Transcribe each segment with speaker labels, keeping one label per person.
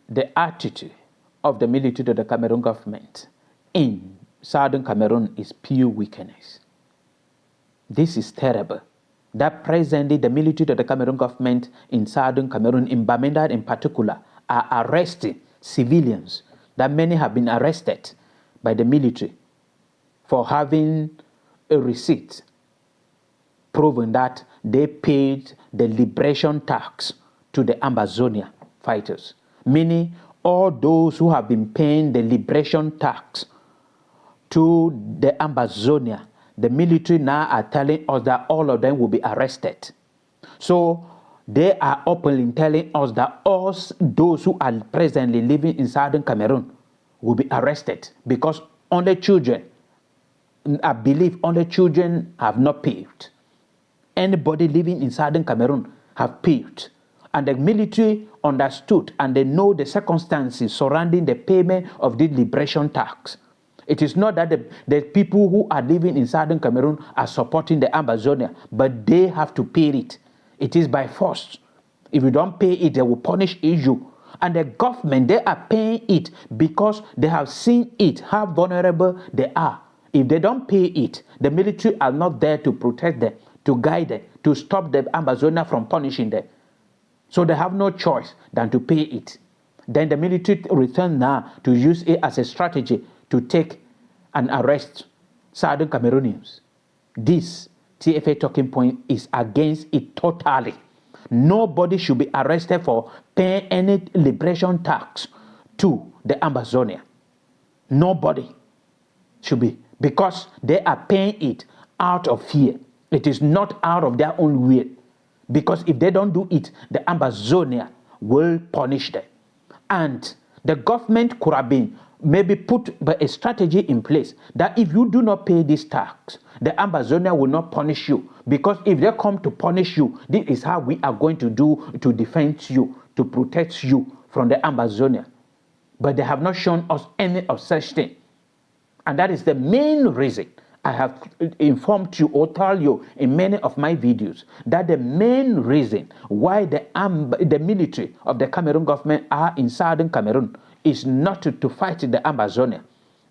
Speaker 1: the attitude of the military of the Cameroon government in Southern Cameroon is pure weakness. This is terrible. That presently the military of the Cameroon government in Southern Cameroon, in Bamenda in particular, are arresting civilians. That many have been arrested by the military for having a receipt proving that they paid the liberation tax to the Amazonia fighters. Meaning all those who have been paying the liberation tax to the Amazonia, the military now are telling us that all of them will be arrested. So they are openly telling us that all those who are presently living in Southern Cameroon will be arrested because only children, I believe only children have not paid. Anybody living in Southern Cameroon have paid. And the military understood and they know the circumstances surrounding the payment of the liberation tax. It is not that the people who are living in Southern Cameroon are supporting the Amazonia, but they have to pay it. It is by force. If you don't pay it, they will punish you. And the government, they are paying it because they have seen it, how vulnerable they are. If they don't pay it, the military are not there to protect them, to guide them, to stop the Amazonia from punishing them. So they have no choice than to pay it. Then the military return now to use it as a strategy to take and arrest Southern Cameroonians. This TFA talking point is against it totally. Nobody should be arrested for paying any liberation tax to the Amazonia. Nobody should be, because they are paying it out of fear. It is not out of their own will. Because if they don't do it, the Amazonia will punish them. And the government could have been maybe put a strategy in place that if you do not pay this tax, the Amazonia will not punish you. Because if they come to punish you, this is how we are going to do to defend you, to protect you from the Amazonia. But they have not shown us any of such thing. And that is the main reason I have informed you or told you in many of my videos that the main reason why the military of the Cameroon government are in Southern Cameroon is not to fight the Amazonia.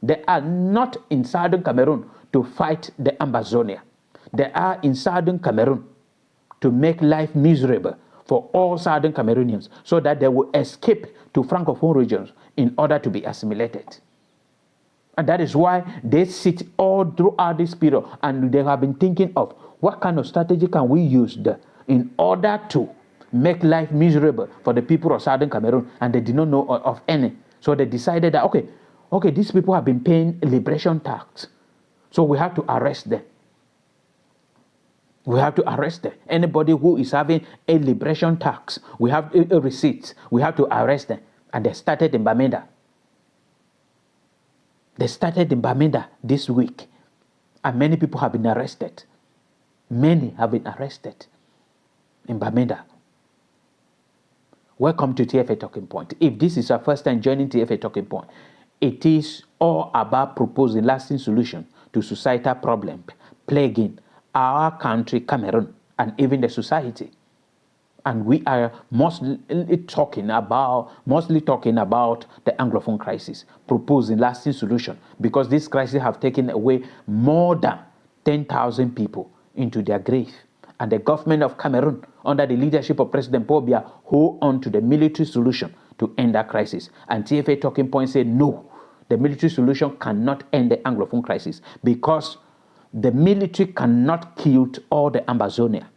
Speaker 1: They are not in Southern Cameroon to fight the Amazonia. They are in Southern Cameroon to make life miserable for all Southern Cameroonians so that they will escape to Francophone regions in order to be assimilated. And that is why they sit all throughout this period and they have been thinking of what kind of strategy can we use in order to make life miserable for the people of Southern Cameroon, and they did not know of any. So they decided that, okay, these people have been paying liberation tax, so we have to arrest them. We have to arrest them. Anybody who is having a liberation tax, we have a receipt, we have to arrest them. And they started in Bamenda. They started in Bamenda this week, and many people have been arrested. Many have been arrested in Bamenda. Welcome to TFA Talking Point. If this is your first time joining TFA Talking Point, it is all about proposing lasting solutions to societal problems plaguing our country, Cameroon, and even the society. And we are mostly talking about the Anglophone crisis, proposing lasting solution, because this crisis have taken away more than 10,000 people into their grave. And the government of Cameroon, under the leadership of President Paul Biya, hold on to the military solution to end that crisis. And TFA Talking Point said, no, the military solution cannot end the Anglophone crisis, because the military cannot kill all the Amazonia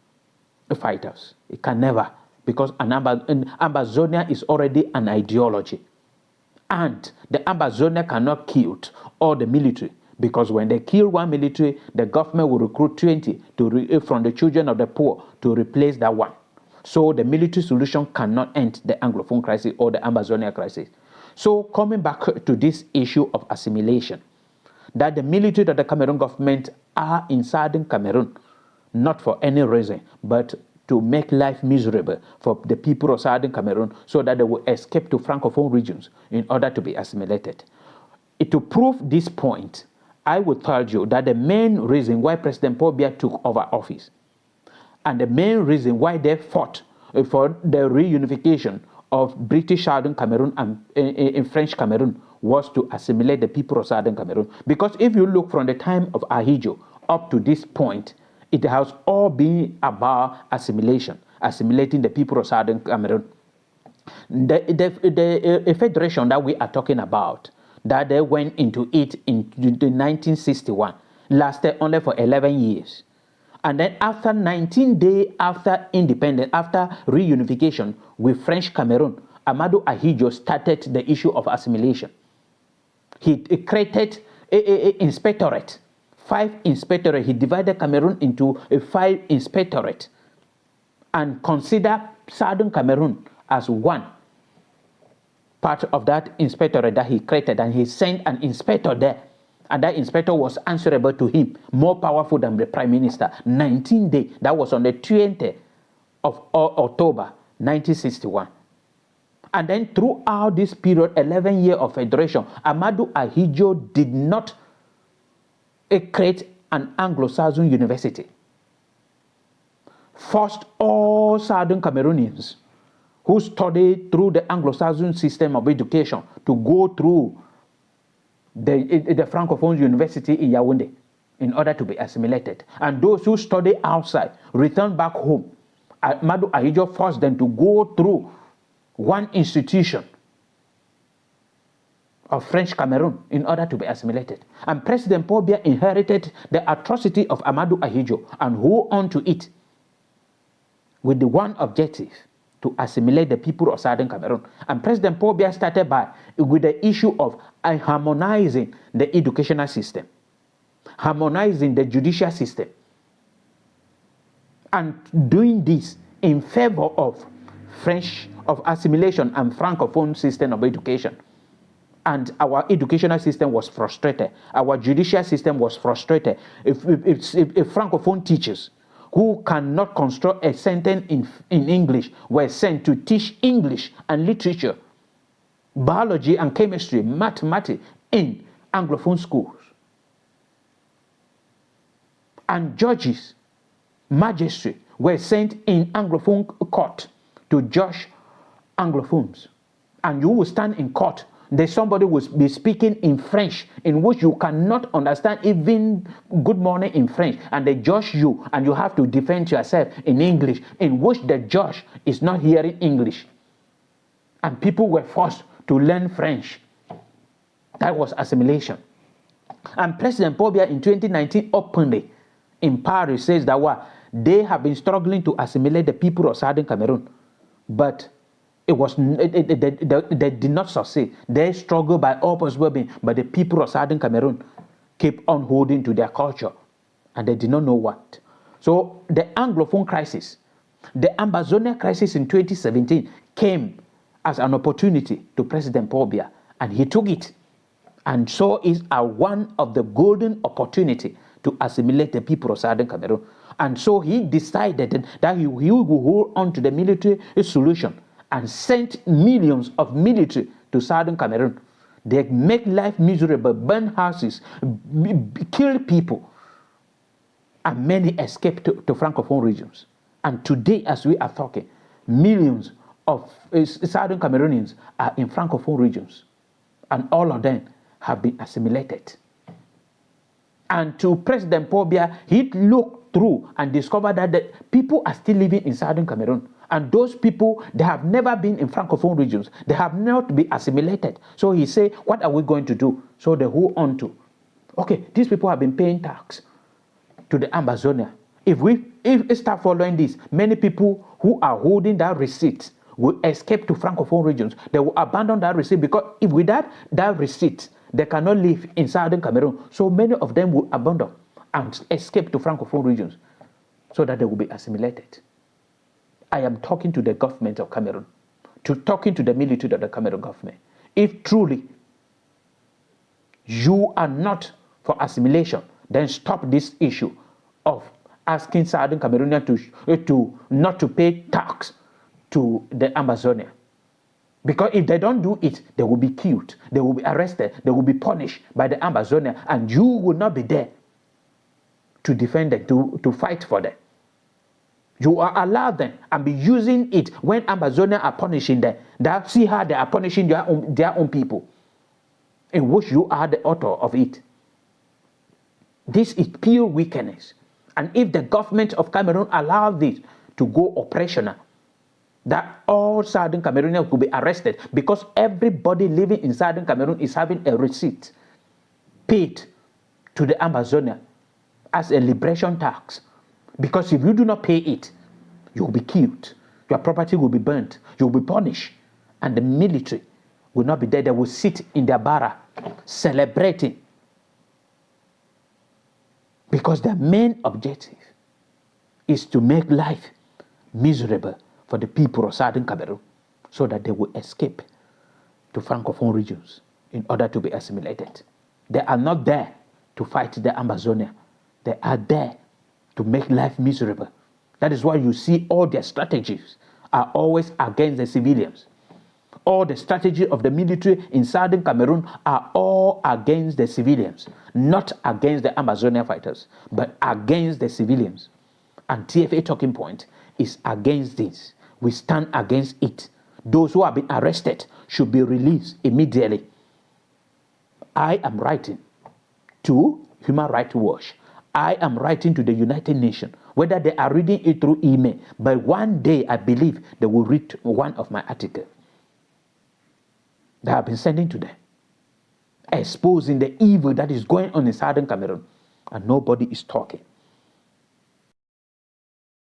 Speaker 1: fighters. It can never, because Amazonia is already an ideology. And the Amazonia cannot kill all the military, because when they kill one military, the government will recruit 20 from the children of the poor to replace that one. So the military solution cannot end the Anglophone crisis or the Amazonia crisis. So coming back to this issue of assimilation, that the military of the Cameroon government are in Southern Cameroon, not for any reason, but to make life miserable for the people of Southern Cameroon so that they will escape to Francophone regions in order to be assimilated. To prove this point, I will tell you that the main reason why President Paul Biya took over office and the main reason why they fought for the reunification of British Southern Cameroon and in French Cameroon was to assimilate the people of Southern Cameroon. Because if you look from the time of Ahidjo up to this point, it has all been about assimilation, assimilating the people of Southern Cameroon. The federation that we are talking about, that they went into it in 1961, lasted only for 11 years. And then after 19 days after independence, after reunification with French Cameroon, Amadou Ahidjo started the issue of assimilation. He created an inspectorate, 5 inspectorates. He divided Cameroon into 5 inspectorates and considered Southern Cameroon as one part of that inspectorate that he created, and he sent an inspector there. And that inspector was answerable to him, more powerful than the prime minister. 19 days, that was on the 20th of October 1961. And then throughout this period, 11 years of federation, Amadou Ahidjo did not create an Anglo-Saxon university. Forced all Southern Cameroonians who studied through the Anglo-Saxon system of education to go through the Francophone University in Yaoundé in order to be assimilated. And those who study outside returned back home. Amadou Ahidjo forced them to go through one institution of French Cameroon in order to be assimilated. And President Paul Biya inherited the atrocity of Amadou Ahidjo and hold on to it with the one objective: to assimilate the people of Southern Cameroon. And President Paul Biya started with the issue of harmonizing the educational system, harmonizing the judicial system, and doing this in favor of assimilation and Francophone system of education. And our educational system was frustrated. Our judicial system was frustrated. If Francophone teachers who cannot construct a sentence in English were sent to teach English and literature, biology and chemistry, mathematics in Anglophone schools. And judges, magistrates were sent in Anglophone court to judge Anglophones. And you will stand in court, somebody will be speaking in French, in which you cannot understand even good morning in French, and they judge you, and you have to defend yourself in English, in which the judge is not hearing English. And people were forced to learn French. That was assimilation. And President Paul Biya in 2019 openly in Paris says that they have been struggling to assimilate the people of Southern Cameroon, but they did not succeed. They struggled by all possible means, but the people of Southern Cameroon keep on holding to their culture, and they did not know what. So the Anglophone crisis, the Ambazonia crisis in 2017 came as an opportunity to President Paul Biya, and he took it, and so is one of the golden opportunity to assimilate the people of Southern Cameroon. And so he decided that he will hold on to the military solution and sent millions of military to Southern Cameroon. They make life miserable, burn houses, kill people, and many escape to Francophone regions. And today, as we are talking, millions of Southern Cameroonians are in Francophone regions, and all of them have been assimilated. And to President Paul Biya, he looked through and discovered that the people are still living in Southern Cameroon. And those people, they have never been in Francophone regions. They have not been assimilated. So he said, what are we going to do? So they hold on to, okay, these people have been paying tax to the Ambazonia. If we start following this, many people who are holding that receipt will escape to Francophone regions. They will abandon that receipt, because if without that receipt, they cannot live in Southern Cameroon. So many of them will abandon and escape to Francophone regions so that they will be assimilated. I am talking to the government of Cameroon, talking to the military of the Cameroon government. If truly you are not for assimilation, then stop this issue of asking Southern Cameroonians to not to pay tax to the Amazonia. Because if they don't do it, they will be killed, they will be arrested, they will be punished by the Amazonia, and you will not be there to defend them, to fight for them. You are allowed them and be using it when Amazonians are punishing them. See how they are punishing their own people, in which you are the author of it. This is pure wickedness. And if the government of Cameroon allow this to go operational, that all Southern Cameroonians will be arrested, because everybody living in Southern Cameroon is having a receipt paid to the Amazonian as a liberation tax. Because if you do not pay it, you will be killed. Your property will be burnt. You will be punished. And the military will not be there. They will sit in their barrack celebrating. Because their main objective is to make life miserable for the people of Southern Cameroon, so that they will escape to Francophone regions in order to be assimilated. They are not there to fight the Amazonia. They are there to make life miserable. That is why you see all their strategies are always against the civilians. All the strategy of the military in Southern Cameroon are all against the civilians, not against the Amazonia fighters, but against the civilians. And TFA talking point is against this. We stand against it. Those who have been arrested should be released immediately. I am writing to Human Rights Watch. I am writing to the United Nations, whether they are reading it through email. But one day, I believe they will read one of my articles that I have been sending to them, exposing the evil that is going on in Southern Cameroon, and nobody is talking.